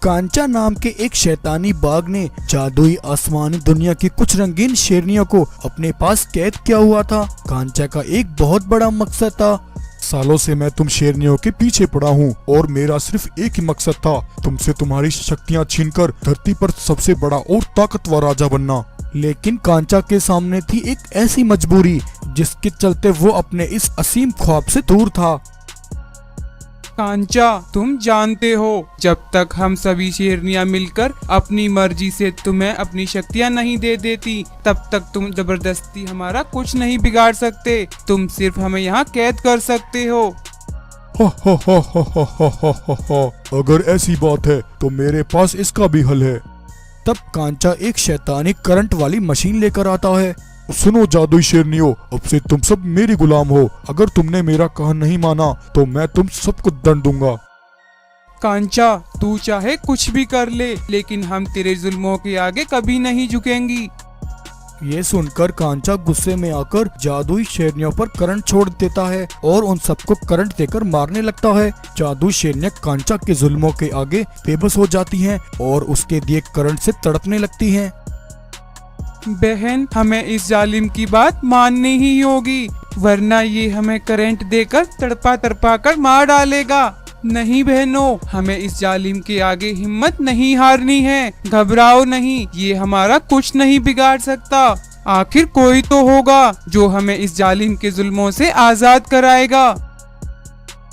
कांचा नाम के एक शैतानी बाघ ने जादुई आसमानी दुनिया की कुछ रंगीन शेरनियों को अपने पास कैद किया हुआ था। कांचा का एक बहुत बड़ा मकसद था। सालों से मैं तुम शेरनियों के पीछे पड़ा हूँ और मेरा सिर्फ एक ही मकसद था, तुमसे तुम्हारी शक्तियाँ छीनकर धरती पर सबसे बड़ा और ताकतवर राजा बनना। लेकिन कांचा के सामने थी एक ऐसी मजबूरी जिसके चलते वो अपने इस असीम ख्वाब से दूर था। कांचा, तुम जानते हो जब तक हम सभी शेरनियां मिलकर अपनी मर्जी से तुम्हें अपनी शक्तियां नहीं दे देती तब तक तुम जबरदस्ती हमारा कुछ नहीं बिगाड़ सकते। तुम सिर्फ हमें यहाँ कैद कर सकते हो। अगर ऐसी बात है तो मेरे पास इसका भी हल है। तब कांचा एक शैतानी करंट वाली मशीन लेकर आता है। सुनो जादुई शेरनियों, अब से तुम सब मेरी गुलाम हो। अगर तुमने मेरा कहा नहीं माना तो मैं तुम सबको दंड दूंगा। कांचा, तू चाहे कुछ भी कर ले, लेकिन हम तेरे जुल्मों के आगे कभी नहीं झुकेंगी। ये सुनकर कांचा गुस्से में आकर जादुई शेरनियों पर करंट छोड़ देता है और उन सबको करंट देकर मारने लगता है। जादुई शेरनियां कांचा के जुल्मों के आगे बेबस हो जाती हैं और उसके दिए करंट से तड़पने लगती हैं। बहन, हमें इस जालिम की बात माननी ही होगी, वरना ये हमें करंट देकर तड़पा तड़पा कर मार डालेगा। नहीं बहनों, हमें इस जालिम के आगे हिम्मत नहीं हारनी है। घबराओ नहीं, ये हमारा कुछ नहीं बिगाड़ सकता। आखिर कोई तो होगा जो हमें इस जालिम के जुल्मों से आजाद कराएगा।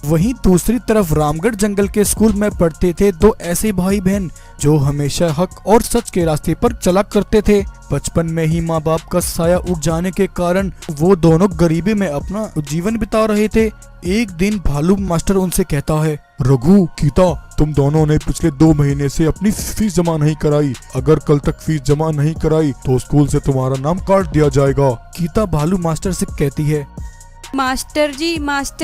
वहीं दूसरी तरफ रामगढ़ जंगल के स्कूल में पढ़ते थे दो ऐसे भाई बहन जो हमेशा हक और सच के रास्ते पर चला करते थे। बचपन में ही माँ बाप का साया उठ जाने के कारण वो दोनों गरीबी में अपना जीवन बिता रहे थे। एक दिन भालू मास्टर उनसे कहता है, रघु, गीता, तुम दोनों ने पिछले 2 महीने से अपनी फीस जमा नहीं कराई। अगर कल तक फीस जमा नहीं कराई तो स्कूल से तुम्हारा नाम काट दिया जाएगा। गीता भालू मास्टर से कहती है, मास्टर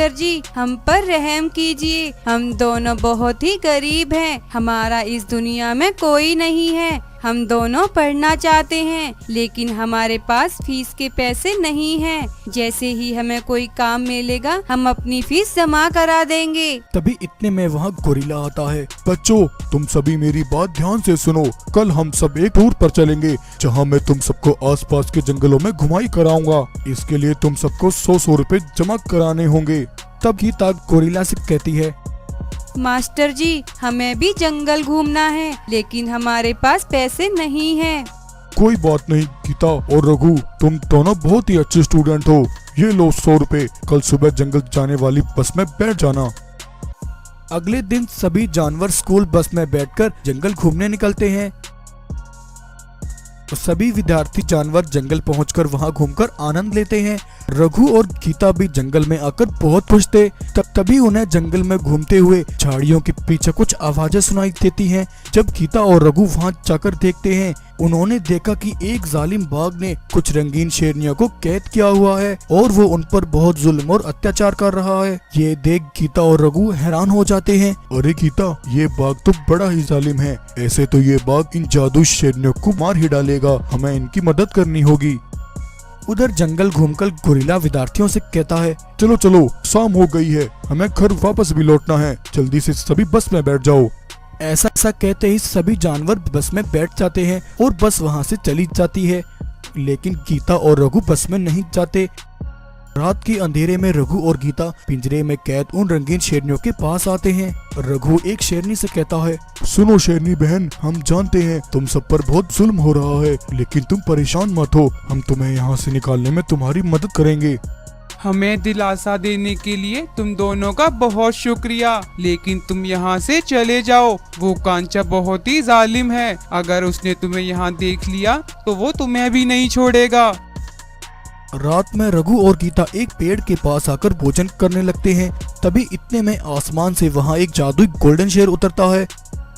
जी, हम पर रहम कीजिए। हम दोनों बहुत ही गरीब हैं। हमारा इस दुनिया में कोई नहीं है। हम दोनों पढ़ना चाहते हैं, लेकिन हमारे पास फीस के पैसे नहीं हैं। जैसे ही हमें कोई काम मिलेगा, हम अपनी फीस जमा करा देंगे। तभी इतने में वहाँ गोरिल्ला आता है। बच्चों, तुम सभी मेरी बात ध्यान से सुनो। कल हम सब एक टूर पर चलेंगे जहाँ मैं तुम सबको आसपास के जंगलों में घुमाई कराऊंगा। इसके लिए तुम सबको 100 रुपए जमा कराने होंगे। तब गीता गोरिल्ला से कहती है, मास्टर जी, हमें भी जंगल घूमना है, लेकिन हमारे पास पैसे नहीं हैं। कोई बात नहीं गीता और रघु, तुम दोनों बहुत ही अच्छे स्टूडेंट हो। ये लो 100 रुपए। कल सुबह जंगल जाने वाली बस में बैठ जाना। अगले दिन सभी जानवर स्कूल बस में बैठकर जंगल घूमने निकलते हैं। सभी विद्यार्थी जानवर जंगल पहुंचकर वहां घूमकर आनंद लेते हैं। रघु और गीता भी जंगल में आकर बहुत खुश थे। तभी उन्हें जंगल में घूमते हुए झाड़ियों के पीछे कुछ आवाजें सुनाई देती हैं। जब गीता और रघु वहां जाकर देखते हैं, उन्होंने देखा कि एक जालिम बाघ ने कुछ रंगीन शेरनियों को कैद किया हुआ है और वो उन पर बहुत जुल्म और अत्याचार कर रहा है। ये देख गीता और रघु हैरान हो जाते हैं। अरे गीता, ये बाघ तो बड़ा ही जालिम है। ऐसे तो ये बाघ इन जादू शेरनियों को मार ही डालेगा। हमें इनकी मदद करनी होगी। उधर जंगल घूमकर गोरिल्ला विद्यार्थियों से कहता है, चलो चलो, शाम हो गई है, हमें घर वापस भी लौटना है। जल्दी से सभी बस में बैठ जाओ। ऐसा कहते ही सभी जानवर बस में बैठ जाते हैं और बस वहां से चली जाती है। लेकिन गीता और रघु बस में नहीं जाते। रात के अंधेरे में रघु और गीता पिंजरे में कैद उन रंगीन शेरनियों के पास आते हैं। रघु एक शेरनी से कहता है, सुनो शेरनी बहन, हम जानते हैं तुम सब पर बहुत जुल्म हो रहा है, लेकिन तुम परेशान मत हो। हम तुम्हें यहाँ से निकालने में तुम्हारी मदद करेंगे। हमें दिलासा देने के लिए तुम दोनों का बहुत शुक्रिया, लेकिन तुम यहाँ से चले जाओ। वो कांचा बहुत ही जालिम है। अगर उसने तुम्हें यहाँ देख लिया तो वो तुम्हें भी नहीं छोड़ेगा। रात में रघु और गीता एक पेड़ के पास आकर भोजन करने लगते हैं। तभी इतने में आसमान से वहाँ एक जादुई गोल्डन शेर उतरता है।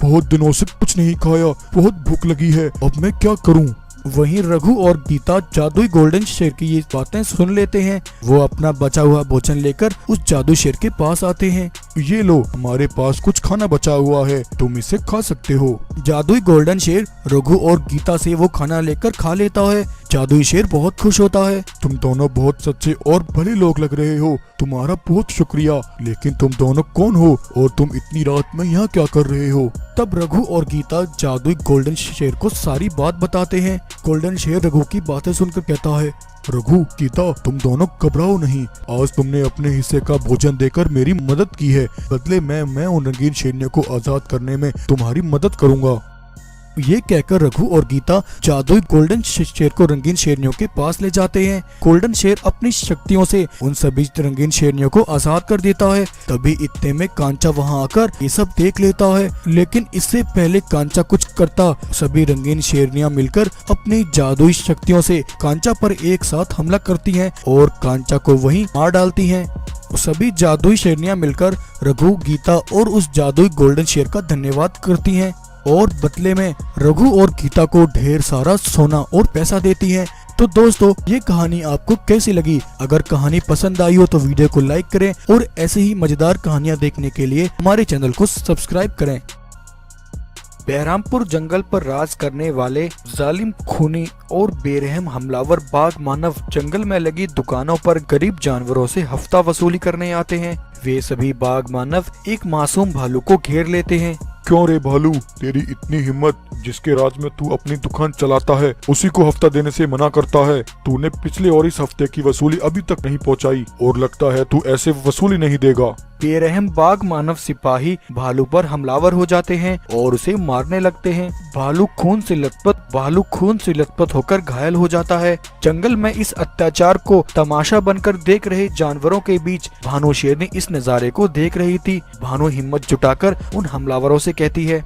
बहुत दिनों से कुछ नहीं खाया, बहुत भूख लगी है, अब मैं क्या करूँ। वहीं रघु और गीता जादुई गोल्डन शेर की ये बातें सुन लेते हैं। वो अपना बचा हुआ भोजन लेकर उस जादू शेर के पास आते हैं। ये लो, हमारे पास कुछ खाना बचा हुआ है, तुम इसे खा सकते हो। जादुई गोल्डन शेर रघु और गीता से वो खाना लेकर खा लेता है। जादुई शेर बहुत खुश होता है। तुम दोनों बहुत सच्चे और भले लोग लग रहे हो, तुम्हारा बहुत शुक्रिया। लेकिन तुम दोनों कौन हो और तुम इतनी रात में यहाँ क्या कर रहे हो। तब रघु और गीता जादुई गोल्डन शेर को सारी बात बताते हैं। गोल्डन शेर रघु की बातें सुनकर कहता है, रघु, गीता, तुम दोनों घबराओ नहीं। आज तुमने अपने हिस्से का भोजन देकर मेरी मदद की है, बदले मैं उन रंगीन शेरनियों को आजाद करने में तुम्हारी मदद करूंगा। ये कहकर रघु और गीता जादुई गोल्डन शेर को रंगीन शेरनियों के पास ले जाते हैं। गोल्डन शेर अपनी शक्तियों से उन सभी रंगीन शेरनियों को आजाद कर देता है। तभी इतने में कांचा वहां आकर ये सब देख लेता है, लेकिन इससे पहले कांचा कुछ करता, सभी रंगीन शेरनियां मिलकर अपनी जादुई शक्तियों से कांचा पर एक साथ हमला करती हैं और कांचा को वहीं मार डालती हैं। सभी जादुई शेरनियां मिलकर रघु, गीता और उस जादुई गोल्डन शेर का धन्यवाद करती हैं और बदले में रघु और गीता को ढेर सारा सोना और पैसा देती हैं। तो दोस्तों, ये कहानी आपको कैसी लगी? अगर कहानी पसंद आई हो तो वीडियो को लाइक करें और ऐसे ही मजेदार कहानियां देखने के लिए हमारे चैनल को सब्सक्राइब करें। बहरामपुर जंगल पर राज करने वाले जालिम, खूनी और बेरहम हमलावर बाघ मानव जंगल में लगी दुकानों पर गरीब जानवरों से हफ्ता वसूली करने आते हैं। वे सभी बाघ मानव एक मासूम भालू को घेर लेते हैं। क्यों रे भालू, तेरी इतनी हिम्मत? जिसके राज में तू अपनी दुकान चलाता है उसी को हफ्ता देने से मना करता है। तूने पिछले और इस हफ्ते की वसूली अभी तक नहीं पहुंचाई और लगता है तू ऐसे वसूली नहीं देगा। बेरहम बाघ मानव सिपाही भालू पर हमलावर हो जाते हैं और उसे मारने लगते हैं। भालू खून से लथपथ होकर घायल हो जाता है। जंगल में इस अत्याचार को तमाशा बनकर देख रहे जानवरों के बीच भानु शेरनी इस नजारे को देख रही थी। भानु हिम्मत जुटाकर उन हमलावरों से कहती है,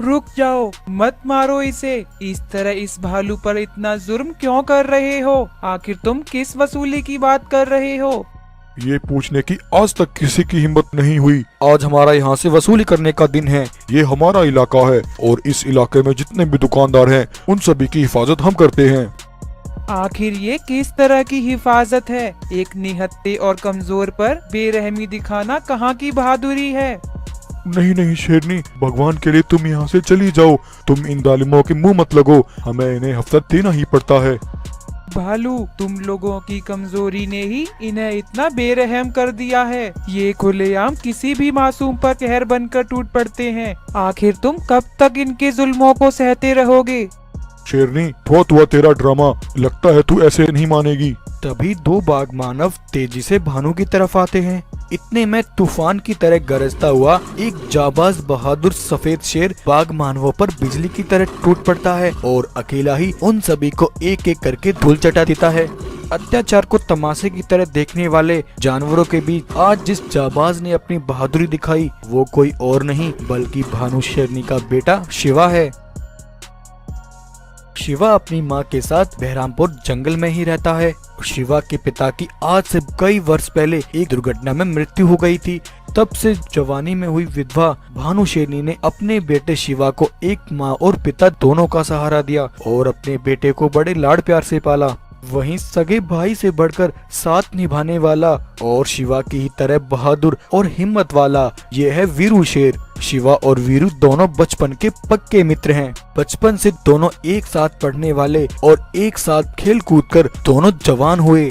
रुक जाओ, मत मारो इसे। इस तरह इस भालू पर इतना जुर्म क्यों कर रहे हो? आखिर तुम किस वसूली की बात कर रहे हो? ये पूछने की आज तक किसी की हिम्मत नहीं हुई। आज हमारा यहाँ से वसूली करने का दिन है। ये हमारा इलाका है और इस इलाके में जितने भी दुकानदार हैं उन सभी की हिफाजत हम करते हैं। आखिर ये किस तरह की हिफाजत है? एक निहत्थे और कमजोर पर बेरहमी दिखाना कहाँ की बहादुरी है? नहीं शेरनी, भगवान के लिए तुम यहाँ से चली जाओ। तुम इन जालिमों के मुंह मत लगो, हमें इन्हें हफ्ता देना ही पड़ता है। भालू, तुम लोगों की कमजोरी ने ही इन्हें इतना बेरहम कर दिया है। ये खुलेआम किसी भी मासूम पर कहर बनकर टूट पड़ते हैं। आखिर तुम कब तक इनके जुल्मों को सहते रहोगे? शेरनी, बहुत हुआ तेरा ड्रामा, लगता है तू ऐसे नहीं मानेगी। तभी दो बाघ मानव तेजी से भानु की तरफ आते हैं। इतने में तूफान की तरह गरजता हुआ एक जाबाज बहादुर सफेद शेर बाघ मानवों पर बिजली की तरह टूट पड़ता है और अकेला ही उन सभी को एक एक करके धूल चटा देता है। अत्याचार को तमाशे की तरह देखने वाले जानवरों के बीच आज जिस जाबाज ने अपनी बहादुरी दिखाई वो कोई और नहीं बल्कि भानु शेरनी का बेटा शिवा है। शिवा अपनी माँ के साथ बहरामपुर जंगल में ही रहता है। शिवा के पिता की आज से कई वर्ष पहले एक दुर्घटना में मृत्यु हो गई थी। तब से जवानी में हुई विधवा भानु शेरनी ने अपने बेटे शिवा को एक माँ और पिता दोनों का सहारा दिया और अपने बेटे को बड़े लाड़ प्यार से पाला। वहीं सगे भाई से बढ़कर साथ निभाने वाला और शिवा की ही तरह बहादुर और हिम्मत वाला ये है वीरू शेर। शिवा और वीरू दोनों बचपन के पक्के मित्र हैं। बचपन से दोनों एक साथ पढ़ने वाले और एक साथ खेल कूद कर दोनों जवान हुए।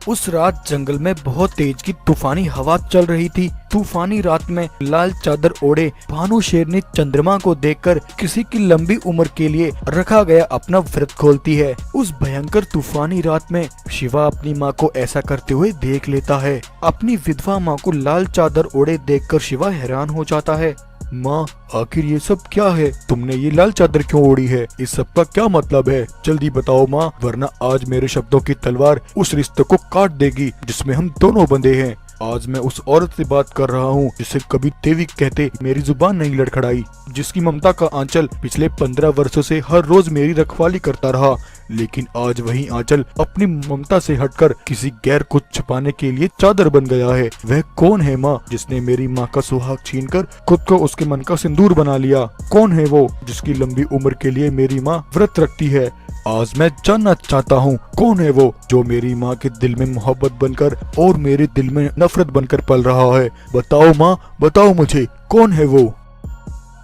उस रात जंगल में बहुत तेज की तूफानी हवा चल रही थी। तूफानी रात में लाल चादर ओढ़े भानु शेरनी चंद्रमा को देखकर किसी की लंबी उम्र के लिए रखा गया अपना व्रत खोलती है। उस भयंकर तूफानी रात में शिवा अपनी माँ को ऐसा करते हुए देख लेता है। अपनी विधवा माँ को लाल चादर ओढ़े देखकर शिवा हैरान हो जाता है। माँ, आखिर ये सब क्या है? तुमने ये लाल चादर क्यों ओढ़ी है? इस सब का क्या मतलब है? जल्दी बताओ माँ, वरना आज मेरे शब्दों की तलवार उस रिश्ते को काट देगी जिसमें हम दोनों बंधे हैं। आज मैं उस औरत से बात कर रहा हूँ जिसे कभी देवी कहते मेरी जुबान नहीं लड़खड़ाई, जिसकी ममता का आंचल पिछले 15 वर्षों से हर रोज मेरी रखवाली करता रहा, लेकिन आज वही आंचल अपनी ममता से हटकर किसी गैर को छुपाने के लिए चादर बन गया है। वह कौन है माँ जिसने मेरी माँ का सुहाग छीनकर खुद को उसके मन का सिंदूर बना लिया? कौन है वो जिसकी लंबी उम्र के लिए मेरी माँ व्रत रखती है? आज मैं जानना चाहता हूँ कौन है वो जो मेरी माँ के दिल में मोहब्बत बनकर और मेरे दिल में नफरत बनकर पल रहा है। बताओ माँ, बताओ मुझे, कौन है वो?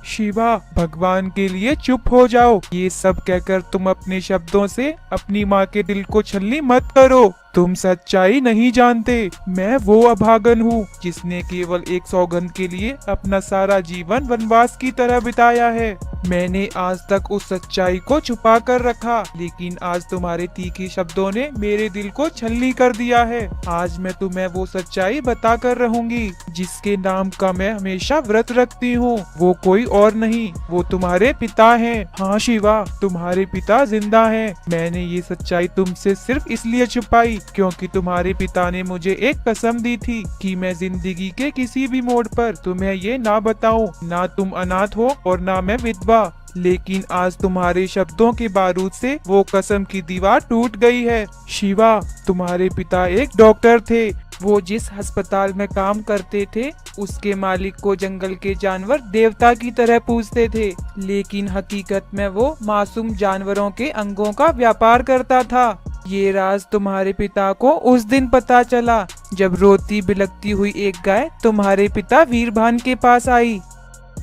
शिवा, भगवान के लिए चुप हो जाओ। ये सब कहकर तुम अपने शब्दों से अपनी माँ के दिल को छलनी मत करो। तुम सच्चाई नहीं जानते। मैं वो अभागन हूँ जिसने केवल एक सौगंध के लिए अपना सारा जीवन वनवास की तरह बिताया है। मैंने आज तक उस सच्चाई को छुपा कर रखा, लेकिन आज तुम्हारे तीखे शब्दों ने मेरे दिल को छलनी कर दिया है। आज मैं तुम्हें वो सच्चाई बता कर रहूंगी जिसके नाम का मैं हमेशा व्रत रखती हूँ। वो कोई और नहीं, वो तुम्हारे पिता हैं। हाँ शिवा, तुम्हारे पिता जिंदा हैं। मैंने ये सच्चाई तुमसे सिर्फ इसलिए छुपाई क्योंकि तुम्हारे पिता ने मुझे एक कसम दी थी कि मैं जिंदगी के किसी भी मोड़ पर तुम्हें ये ना बताऊं। ना तुम अनाथ हो और ना मैं विधवा। लेकिन आज तुम्हारे शब्दों के बारूद से वो कसम की दीवार टूट गई है। शिवा, तुम्हारे पिता एक डॉक्टर थे। वो जिस अस्पताल में काम करते थे उसके मालिक को जंगल के जानवर देवता की तरह पूजते थे, लेकिन हकीकत में वो मासूम जानवरों के अंगों का व्यापार करता था। ये राज तुम्हारे पिता को उस दिन पता चला जब रोती बिलखती हुई एक गाय तुम्हारे पिता वीरभान के पास आई।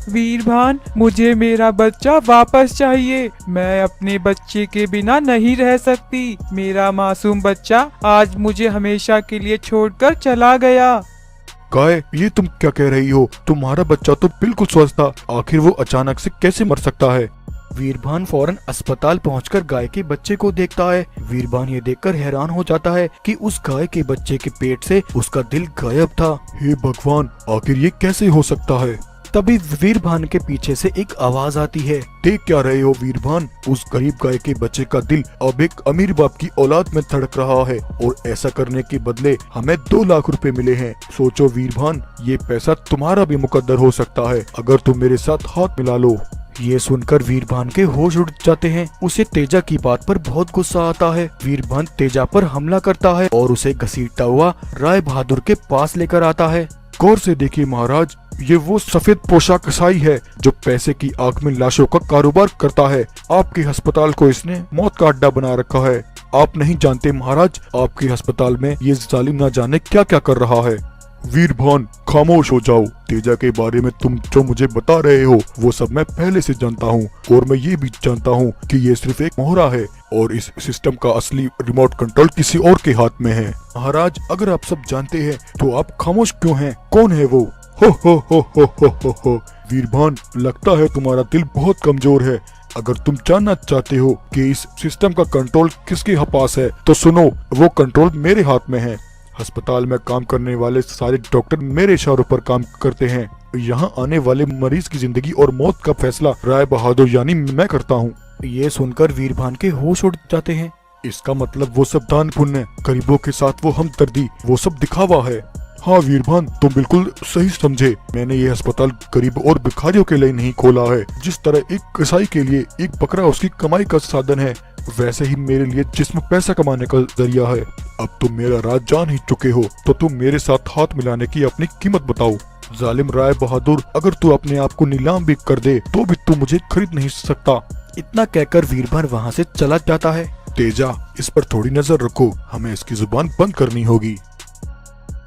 वीरभान, मुझे मेरा बच्चा वापस चाहिए। मैं अपने बच्चे के बिना नहीं रह सकती। मेरा मासूम बच्चा आज मुझे हमेशा के लिए छोड़कर चला गया। गाय, ये तुम क्या कह रही हो? तुम्हारा बच्चा तो बिल्कुल स्वस्थ था, आखिर वो अचानक से कैसे मर सकता है? वीरभान फौरन अस्पताल पहुंचकर गाय के बच्चे को देखता है। वीरभान ये देखकर हैरान हो जाता है कि उस गाय के बच्चे के पेट से उसका दिल गायब था। हे भगवान, आखिर ये कैसे हो सकता है? तभी वीरभान के पीछे से एक आवाज आती है। देख क्या रहे हो वीरभान? उस गरीब गाय के बच्चे का दिल अब एक अमीर बाप की औलाद में धड़क रहा है और ऐसा करने के बदले हमें 2 लाख रुपए मिले हैं। सोचो वीरभान, ये पैसा तुम्हारा भी मुकद्दर हो सकता है अगर तुम मेरे साथ हाथ मिला लो। ये सुनकर वीरभान के होश उड़ जाते हैं। उसे तेजा की बात पर बहुत गुस्सा आता है। वीरभान तेजा पर हमला करता है और उसे घसीटता हुआ राय बहादुर के पास लेकर आता है। गौर से देखिए महाराज, ये वो सफेद पोशाक कसाई है जो पैसे की आग में लाशों का कारोबार करता है। आपके अस्पताल को इसने मौत का अड्डा बना रखा है। आप नहीं जानते महाराज, आपके अस्पताल में ये जालिम न जाने क्या क्या कर रहा है। वीरभान, खामोश हो जाओ। तेजा के बारे में तुम जो मुझे बता रहे हो वो सब मैं पहले से जानता हूँ और मैं ये भी जानता हूँ कि ये सिर्फ एक मोहरा है और इस सिस्टम का असली रिमोट कंट्रोल किसी और के हाथ में है। महाराज, अगर आप सब जानते हैं तो आप खामोश क्यों हैं? कौन है वो? हो। वीरभान, लगता है तुम्हारा दिल बहुत कमजोर है। अगर तुम जानना चाहते हो कि इस सिस्टम का कंट्रोल किसके पास है तो सुनो, वो कंट्रोल मेरे हाथ में है। अस्पताल में काम करने वाले सारे डॉक्टर मेरे इशारों पर काम करते हैं। यहाँ आने वाले मरीज की जिंदगी और मौत का फैसला राय बहादुर यानी मैं करता हूँ। ये सुनकर वीरभान के होश उड़ जाते हैं। इसका मतलब वो सब दान पुण्य, गरीबों के साथ वो हमदर्दी, वो सब दिखावा है। हाँ वीरभान, तुम बिल्कुल सही समझे। मैंने ये अस्पताल गरीब और भिखारियों के लिए नहीं खोला है। जिस तरह एक कसाई के लिए एक बकरा उसकी कमाई का साधन है, वैसे ही मेरे लिए जिस्म पैसा कमाने का जरिया है। अब तुम मेरा राज जान ही चुके हो तो तुम मेरे साथ हाथ मिलाने की अपनी कीमत बताओ। जालिम राय बहादुर, अगर तू अपने आप को नीलाम भी कर दे तो भी तू मुझे खरीद नहीं सकता। इतना कहकर वीरभान वहाँ से चला जाता है। तेजा, इस पर थोड़ी नजर रखो, हमें इसकी जुबान बंद करनी होगी।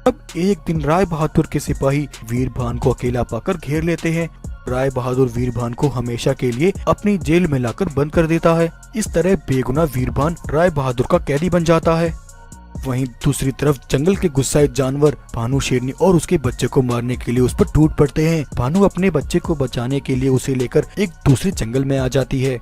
अब एक दिन राय बहादुर के सिपाही वीरभान को अकेला पाकर घेर लेते हैं। राय बहादुर वीरभान को हमेशा के लिए अपनी जेल में लाकर बंद कर देता है। इस तरह बेगुनाह वीरभान राय बहादुर का कैदी बन जाता है। वहीं दूसरी तरफ जंगल के गुस्साए जानवर भानु शेरनी और उसके बच्चे को मारने के लिए उस पर टूट पड़ते हैं। भानु अपने बच्चे को बचाने के लिए उसे लेकर एक दूसरे जंगल में आ जाती है।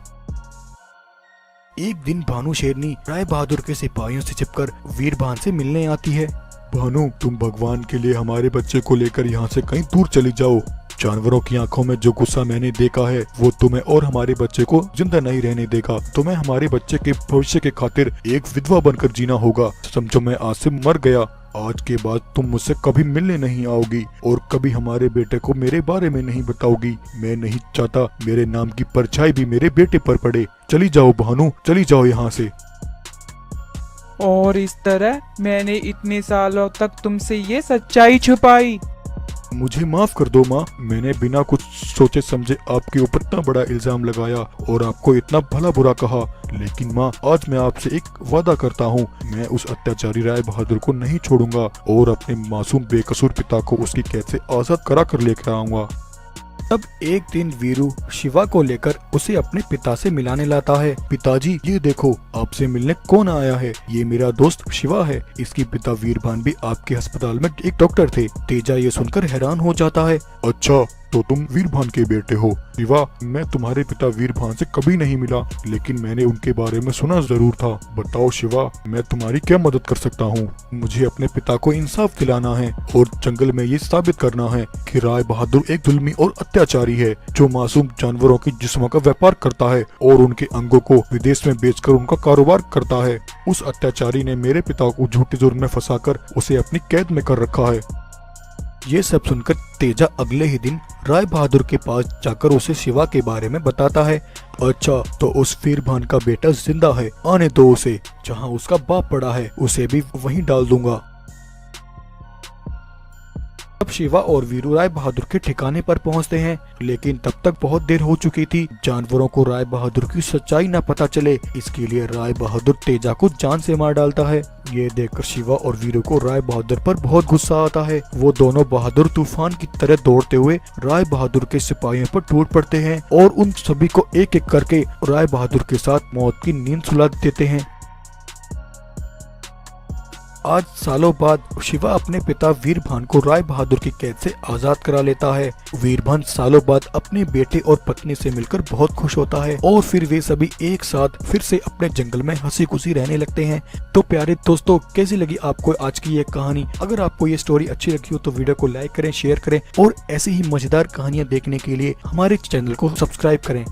एक दिन भानु शेरनी राय बहादुर के सिपाहियों से छिपकर वीरभान से मिलने आती है। भानु, तुम भगवान के लिए हमारे बच्चे को लेकर यहाँ से कहीं दूर चली जाओ। जानवरों की आंखों में जो गुस्सा मैंने देखा है वो तुम्हें और हमारे बच्चे को जिंदा नहीं रहने देगा। तुम्हें हमारे बच्चे के भविष्य के खातिर एक विधवा बनकर जीना होगा। समझो मैं आज से मर गया। आज के बाद तुम मुझसे कभी मिलने नहीं आओगी और कभी हमारे बेटे को मेरे बारे में नहीं बताओगी। मैं नहीं चाहता मेरे नाम की परछाई भी मेरे बेटे पर पड़े। चली जाओ भानु, चली जाओ यहाँ से। और इस तरह मैंने इतने सालों तक तुमसे ये सच्चाई छुपाई। मुझे माफ कर दो माँ, मैंने बिना कुछ सोचे समझे आपके ऊपर इतना बड़ा इल्जाम लगाया और आपको इतना भला बुरा कहा। लेकिन माँ, आज मैं आपसे एक वादा करता हूँ, मैं उस अत्याचारी राय बहादुर को नहीं छोड़ूंगा और अपने मासूम बेकसूर पिता को उसकी कैद से आजाद करा कर लेकर आऊंगा। तब एक दिन वीरू शिवा को लेकर उसे अपने पिता से मिलाने लाता है। पिताजी ये देखो, आपसे मिलने कौन आया है। ये मेरा दोस्त शिवा है। इसके पिता वीरभान भी आपके अस्पताल में एक डॉक्टर थे। तेजा ये सुनकर हैरान हो जाता है। अच्छा, तो तुम वीरभान के बेटे हो। शिवा, मैं तुम्हारे पिता वीरभान से कभी नहीं मिला, लेकिन मैंने उनके बारे में सुना जरूर था। बताओ शिवा, मैं तुम्हारी क्या मदद कर सकता हूँ। मुझे अपने पिता को इंसाफ दिलाना है और जंगल में ये साबित करना है कि राय बहादुर एक जुल्मी और अत्याचारी है जो मासूम जानवरों की जिस्मों का व्यापार करता है और उनके अंगों को विदेश में बेचकर उनका कारोबार करता है। उस अत्याचारी ने मेरे पिता को झूठे जुर्म में फंसाकर उसे अपनी कैद में कर रखा है। ये सब सुनकर तेजा अगले ही दिन राय बहादुर के पास जाकर उसे शिवा के बारे में बताता है। अच्छा, तो उस वीरभान का बेटा जिंदा है, आने दो उसे। जहाँ उसका बाप पड़ा है उसे भी वहीं डाल दूंगा। अब शिवा और वीरू राय बहादुर के ठिकाने पर पहुंचते हैं, लेकिन तब तक बहुत देर हो चुकी थी। जानवरों को राय बहादुर की सच्चाई न पता चले, इसके लिए राय बहादुर तेजा को जान से मार डालता है। ये देखकर शिवा और वीरू को राय बहादुर पर बहुत गुस्सा आता है। वो दोनों बहादुर तूफान की तरह दौड़ते हुए राय बहादुर के सिपाहियों पर टूट पड़ते हैं और उन सभी को एक एक करके राय बहादुर के साथ मौत की नींद सुला देते हैं। आज सालों बाद शिवा अपने पिता वीरभान को राय बहादुर की कैद से आजाद करा लेता है। वीरभान सालों बाद अपने बेटे और पत्नी से मिलकर बहुत खुश होता है और फिर वे सभी एक साथ फिर से अपने जंगल में हंसी खुशी रहने लगते हैं। तो प्यारे दोस्तों, कैसी लगी आपको आज की ये कहानी? अगर आपको ये स्टोरी अच्छी लगी हो तो वीडियो को लाइक करें, शेयर करें और ऐसी ही मजेदार कहानियाँ देखने के लिए हमारे चैनल को सब्सक्राइब करें।